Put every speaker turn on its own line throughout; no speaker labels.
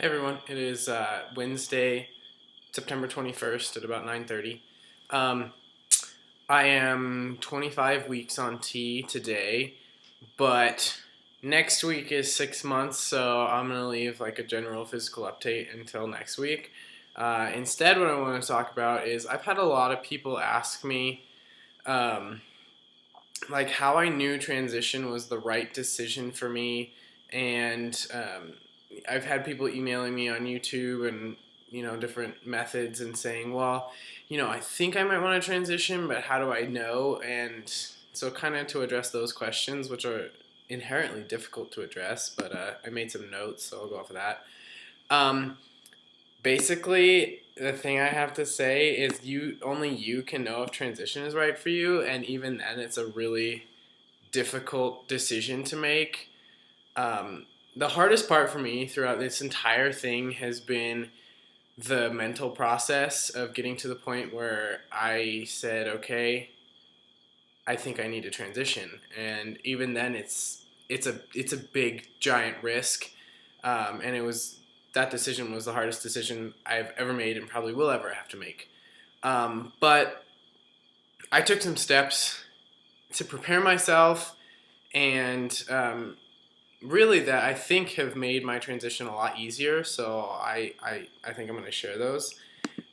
Hey everyone, it is Wednesday, September 21st at about 9:30. Um, I am 25 weeks on T today, but next week is 6 months, so I'm going to leave like a general physical update until next week. Instead, what I want to talk about is I've had a lot of people ask me um, like how I knew transition was the right decision for me, and I've had people emailing me on YouTube and different methods and saying, well, I think I might want to transition, but how do I know? And so, kind of to address those questions, which are inherently difficult to address, but I made some notes, so I'll go off of that. Um, Basically, the thing I have to say is you can know if transition is right for you, and even then, it's a really difficult decision to make. The hardest part for me throughout this entire thing has been the mental process of getting to the point where I said, okay, I think I need to transition, and even then, it's a big giant risk, and it was that decision was the hardest decision I've ever made and probably will ever have to make. But I took some steps to prepare myself and really that I think have made my transition a lot easier. So I think I'm going to share those.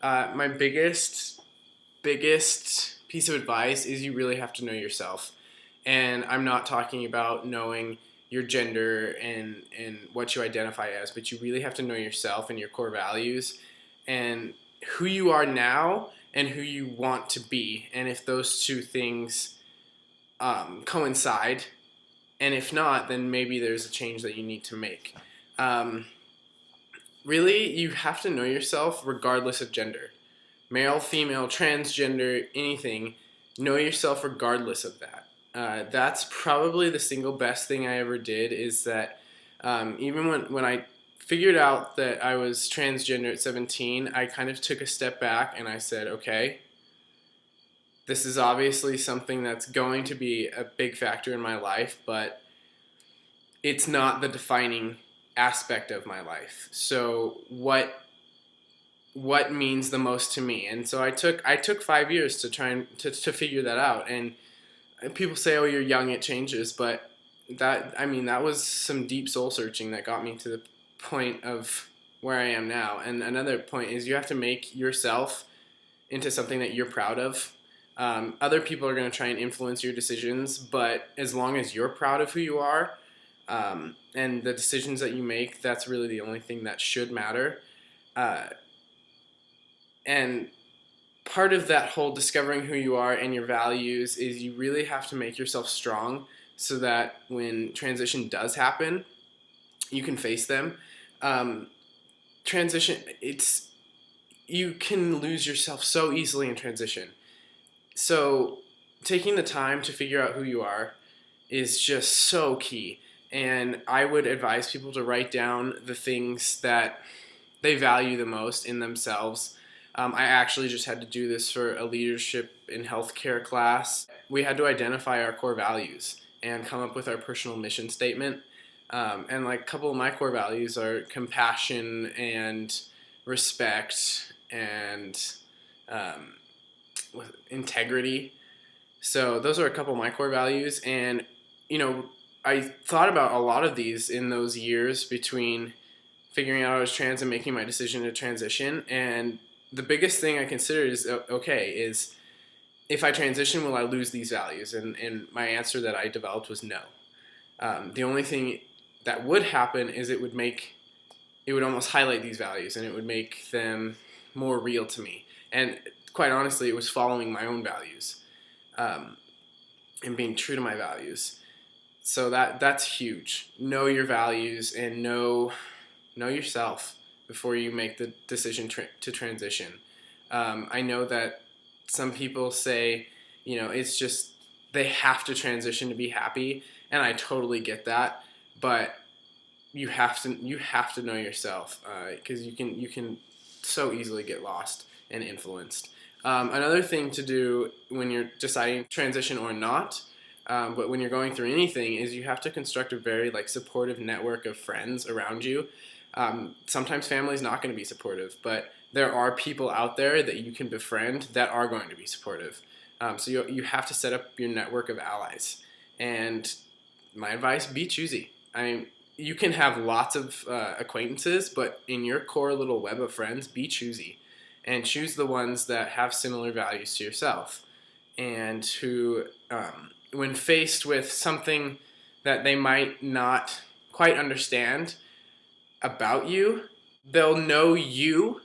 My biggest piece of advice is you really have to know yourself. And I'm not talking about knowing your gender and what you identify as, but you really have to know yourself and your core values and who you are now and who you want to be. And if those two things coincide, and if not, then maybe there's a change that you need to make. Um, Really, you have to know yourself regardless of gender. Male, female, transgender, anything, know yourself regardless of that. That's probably the single best thing I ever did is that even when I figured out that I was transgender at 17, I kind of took a step back and I said, okay, this is obviously something that's going to be a big factor in my life, but it's not the defining aspect of my life. So what means the most to me? And so I took 5 years to try and to figure that out. And people say, "Oh, you're young, it changes," but that was some deep soul searching that got me to the point of where I am now. And another point is you have to make yourself into something that you're proud of. Other people are going to try and influence your decisions, but as long as you're proud of who you are and the decisions that you make, that's really the only thing that should matter. Uh, and part of that whole discovering who you are and your values is you really have to make yourself strong so that when transition does happen, you can face them. Um, Transition, you can lose yourself so easily in transition. So taking the time to figure out who you are is just so key. And I would advise people to write down the things that they value the most in themselves. I actually just had to do this for a leadership in healthcare class. We had to identify our core values and come up with our personal mission statement. And like a couple of my core values are compassion and respect and um, integrity. So those are a couple of my core values, and you know, I thought about a lot of these in those years between figuring out I was trans and making my decision to transition. And the biggest thing I considered is okay, is if I transition, will I lose these values? And my answer that I developed was no. The only thing that would happen is it would almost highlight these values and it would make them more real to me. And quite honestly, it was following my own values um, and being true to my values. So that's huge. Know your values and know yourself before you make the decision to transition. I know that some people say, it's just they have to transition to be happy, and I totally get that. But you have to know yourself because you can so easily get lost and influenced. Another thing to do when you're deciding transition or not, but when you're going through anything, is you have to construct a very supportive network of friends around you. Sometimes family is not going to be supportive, but there are people out there that you can befriend that are going to be supportive. So you have to set up your network of allies. And my advice, be choosy. You can have lots of acquaintances, but in your core little web of friends, be choosy. And choose the ones that have similar values to yourself. And who, when faced with something that they might not quite understand about you, they'll know you,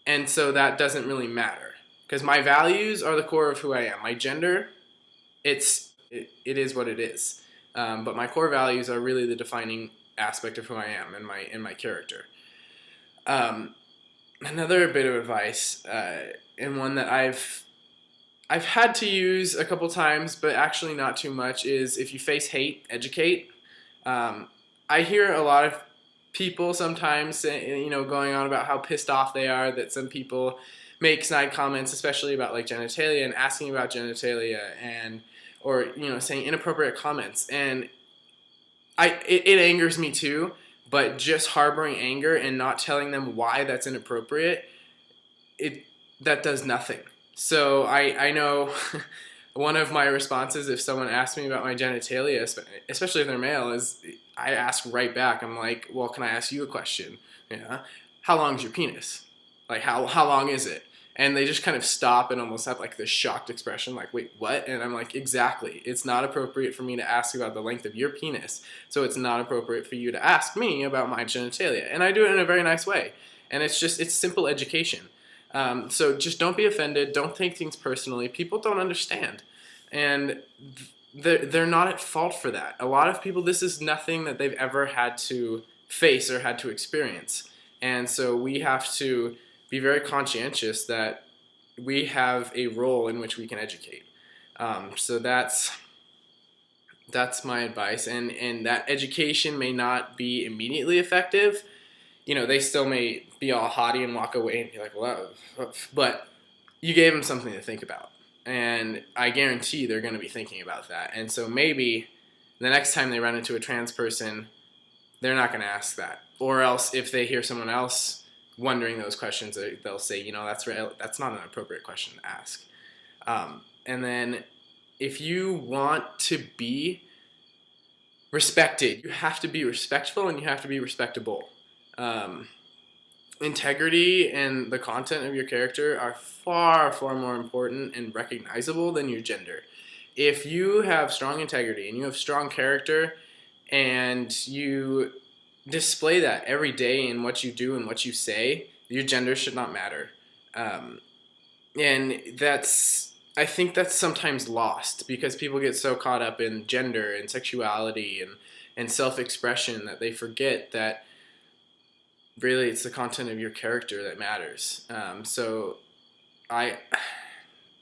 and so that doesn't really matter. Because my values are the core of who I am. My gender, it is what it is. But my core values are really the defining aspect of who I am and my character. Another bit of advice, and one that I've had to use a couple times, but actually not too much, is if you face hate, educate. I hear a lot of people sometimes, going on about how pissed off they are that some people make snide comments, especially about like genitalia and asking about genitalia or saying inappropriate comments. And it angers me too, but just harboring anger and not telling them why that's inappropriate, that does nothing. So I know one of my responses if someone asks me about my genitalia, especially if they're male, is I ask right back. I'm like, well, can I ask you a question? Yeah. How long is your penis? Like, how long is it? And they just kind of stop and almost have like this shocked expression, like, wait, what? And I'm like, exactly. It's not appropriate for me to ask about the length of your penis. So it's not appropriate for you to ask me about my genitalia. And I do it in a very nice way. And it's simple education. So just don't be offended. Don't take things personally. People don't understand. And they're not at fault for that. A lot of people, this is nothing that they've ever had to face or had to experience. And so we have to be very conscientious that we have a role in which we can educate. So that's my advice. And that education may not be immediately effective. They still may be all haughty and walk away and be like, well, but you gave them something to think about. And I guarantee they're going to be thinking about that. And so maybe the next time they run into a trans person, they're not going to ask that. Or else if they hear someone else wondering those questions, they'll say, that's not an appropriate question to ask. And then if you want to be respected, you have to be respectful and you have to be respectable. Integrity and the content of your character are far, far more important and recognizable than your gender. If you have strong integrity and you have strong character and you display that every day in what you do and what you say, your gender should not matter. And I think that's sometimes lost because people get so caught up in gender and sexuality and self-expression that they forget that really it's the content of your character that matters. So I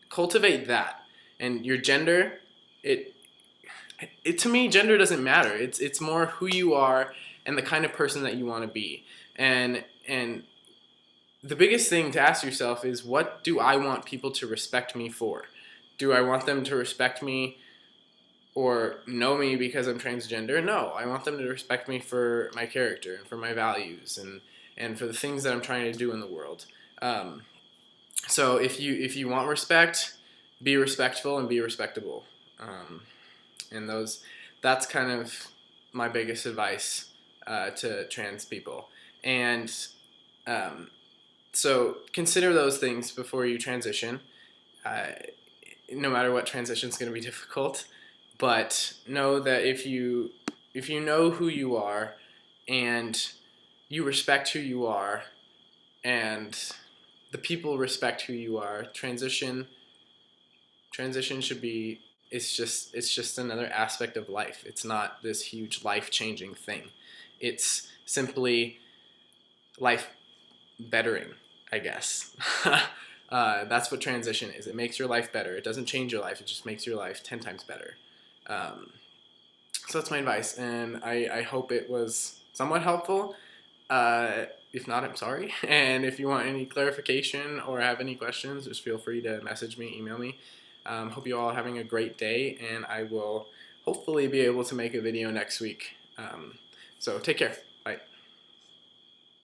cultivate that. And your gender, to me, gender doesn't matter. It's more who you are and the kind of person that you want to be. And the biggest thing to ask yourself is, what do I want people to respect me for? Do I want them to respect me or know me because I'm transgender? No, I want them to respect me for my character and for my values and for the things that I'm trying to do in the world. So if you want respect, be respectful and be respectable. And that's kind of my biggest advice to trans people. And so consider those things before you transition. No matter what, transition is going to be difficult. But know that if you know who you are and you respect who you are and the people respect who you are, transition should be, it's just another aspect of life. It's not this huge life-changing thing. It's simply life bettering, I guess. That's what transition is. It makes your life better. It doesn't change your life. It just makes your life 10 times better. So that's my advice, and I hope it was somewhat helpful. If not, I'm sorry. And if you want any clarification or have any questions, just feel free to message me, email me. Hope you all are having a great day, and I will hopefully be able to make a video next week. So take care.